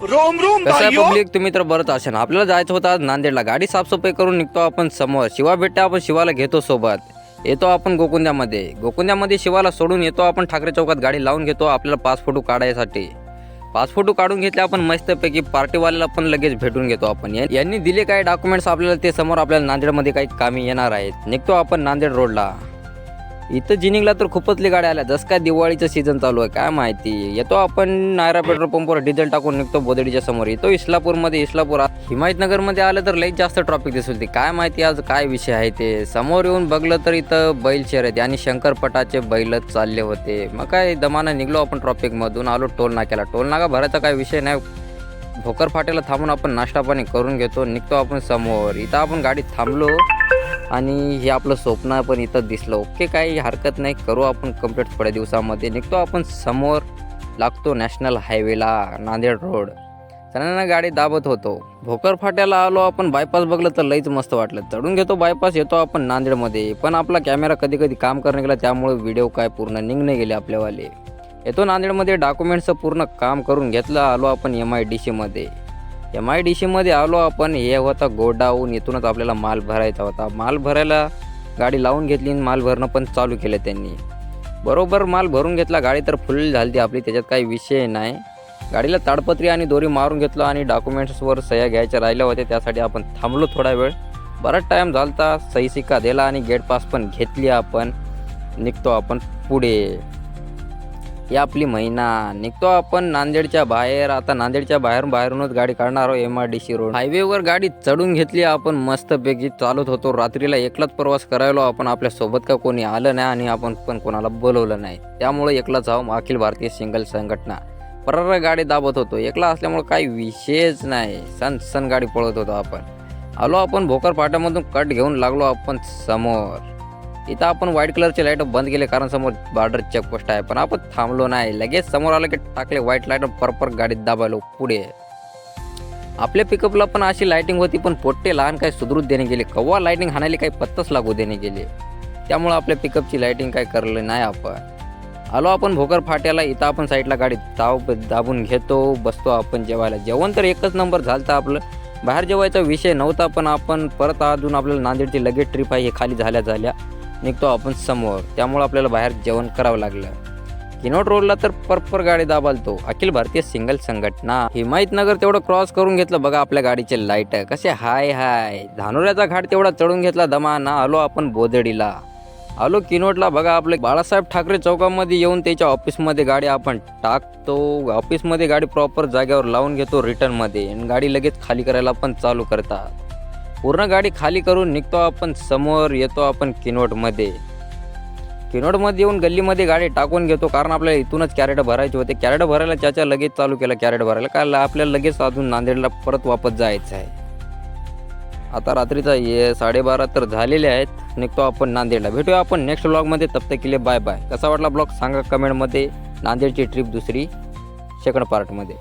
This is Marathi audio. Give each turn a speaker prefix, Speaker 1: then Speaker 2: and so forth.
Speaker 1: रोम रोम
Speaker 2: कसं आहे
Speaker 1: भाइयों
Speaker 2: पब्लिक, तुम्ही तर बरंच असेल. आपल्याला जायचं होतं आज नांदेडला. गाडी साफसफाई करून निघतो आपण समोर. शिवा भेटते, आपण शिवाला घेतो सोबत. येतो आपण गोकुंद्यामध्ये शिवाला सोडून येतो आपण ठाकरे चौकात. गाडी लावून घेतो आपल्याला 5 फोटो काढायसाठी. 5 फोटो काढून घेतले आपण मस्तपैकी. पार्टीवाल्याला पण लगेच भेटून घेतो आपण. यांनी दिले काय डॉक्युमेंट्स आपल्याला, ते समोर आपल्याला नांदेडमध्ये काही कामी येणार आहेत. निघतो आपण नांदेड रोडला. इथं जिनिंगला तर खूपच लई गाड्या आल्या. जसं काय दिवाळीचं सीझन चालू आहे काय माहिती. येतो आपण नायरा पेट्रोल पंपवर डिझेल टाकून निघतो बोदडीच्या समोर. येतो इस्लापूरमध्ये. हिमायतनगरमध्ये आलं तर लई जास्त ट्रॉफिक दिसत. काय माहिती आज काय विषय आहे ते. समोर येऊन बघलं तर इथं बैल शर्यत आणि शंकरपटाचे बैलच चालले होते. मग काय दमानं निघलो आपण ट्रॉफिकमधून. आलो टोल नाक्याला. टोल नाका भरायचा काय विषय नाही. भोकर फाट्याला थांबून आपण नाश्ता पाणी करून घेतो. निघतो आपण समोर. इथं आपण गाडी थांबलो आणि हे आपलं स्वप्न पण इथं दिसलं. ओके, काही हरकत नाही, करू आपण कंप्लीट थोड्या दिवसामध्ये. निघतो आपण समोर. लागतो नॅशनल हायवेला नांदेड रोड. सणांना गाडी दाबत होतो. भोकर फाट्याला आलो आपण. बायपास बघलं तर लईच मस्त वाटलं. चढून घेतो बायपास. येतो आपण नांदेडमध्ये. पण आपला कॅमेरा कधी कधी काम करणे गेला, त्यामुळे व्हिडिओ काय पूर्ण निघणे गेले आपल्यावाले. येतो नांदेडमध्ये. डॉक्युमेंट्सचं पूर्ण काम करून घेतलं. आलो आपण MIDC मध्ये आलो आपण. हे होता गोडाऊन. इथूनच आपल्याला माल भरायचा होता. माल भरायला गाडी लावून घेतली आणि माल भरणं पण चालू केलं त्यांनी. बरोबर माल भरून घेतला. गाडी तर फुल झाली आपली, त्याच्यात काही विषय नाही. गाडीला ताडपत्री आणि दोरी मारून घेतलं आणि डॉक्युमेंट्सवर सह्या घ्यायच्या राहिल्या होत्या, त्यासाठी आपण थांबलो थोडा वेळ. बराच टाईम झालता. सही सिक्का दिला आणि गेट पास पण घेतली आपण. निघतो आपण पुढे. ही आपली महिना. निघतो आपण नांदेडच्या बाहेर. आता नांदेडच्या बाहेरूनच गाडी काढणार आहोत MIDC रोड. हायवेवर गाडी चढून घेतली आपण मस्तपैकी. चालत होतो. रात्रीला एकलाच प्रवास करायला आपण. आपल्यासोबत का कोणी आलं नाही आणि आपण पण कोणाला बोलवलं नाही, त्यामुळे एकलाच आहो. अखिल भारतीय सिंगल संघटना परर गाडी दाबत होतो. एकला असल्यामुळे काही विषयच नाही. सण गाडी पळत होतो आपण. आलो आपण भोकर फाट्यामधून कट घेऊन लागलो आपण समोर. इथं आपण व्हाईट कलरचे लाईट बंद केले कारण समोर बॉर्डर चेकपोस्ट आहे. पण आपण थांबलो नाही. लगेच समोर आलं की टाकले व्हाईट लाईट. परपर गाडीत दाबायलो पुढे. आपल्या पिकअपला पण अशी लाईटिंग होती, पण पोट्टे लहान काही सुधरूच देणे गेले. कव्हा लाईटिंग हाणायला काही पत्ताच लागू देणे गेले. त्यामुळं आपल्या पिकअपची लाईटिंग काय करले नाही आपण. आलो आपण भोकर फाट्याला. इथं आपण साईडला गाडी दाबून घेतो. बसतो आपण जेवायला. जेवण तर एकच नंबर झालं आपलं. बाहेर जेवायचा विषय नव्हता, पण आपण परत अजून आपल्याला नांदेडची लगेच ट्रिप आहे, हे खाली झाल्या निघतो आपण समोर. त्यामुळे आपल्याला बाहेर जेवण करावं लागलं. किनोट रोडला तर परपर गाडी दाबालतो. अखिल भारतीय सिंगल संघटना. हिमायतनगर तेवढं क्रॉस करून घेतलं. बघा आपल्या गाडीचे लाईट कसे हाय. धानोऱ्याचा घाट तेवढा चढून घेतला दमाना. आलो आपण बोदडीला. आलो किनोटला. बघा आपले बाळासाहेब ठाकरे चौकामध्ये येऊन त्याच्या ऑफिसमध्ये गाडी आपण टाकतो. ऑफिसमध्ये गाडी प्रॉपर जागेवर लावून घेतो रिटर्नमध्ये. आणि गाडी लगेच खाली करायला पण चालू करतात. पूर्ण गाडी खाली करून निघतो आपण समोर. येतो आपण किनोटमध्ये येऊन गल्लीमध्ये गाडी टाकून घेतो, कारण आपल्याला इथूनच कॅरेट भरायचे होते. कॅरेट भरायला चाचा लगेच चालू केला कॅरेट भरायला. काय आपल्याला लगेच अजून नांदेडला परत वापस जायचं आहे. आता रात्रीचा 12:30 तर झालेले आहेत. निघतो आपण नांदेडला. भेटूया आपण नेक्स्ट ब्लॉगमध्ये. तब तक के लिए बाय बाय. कसा वाटला ब्लॉग सांगा कमेंटमध्ये. नांदेडची ट्रिप दुसरी सेकंड पार्टमध्ये.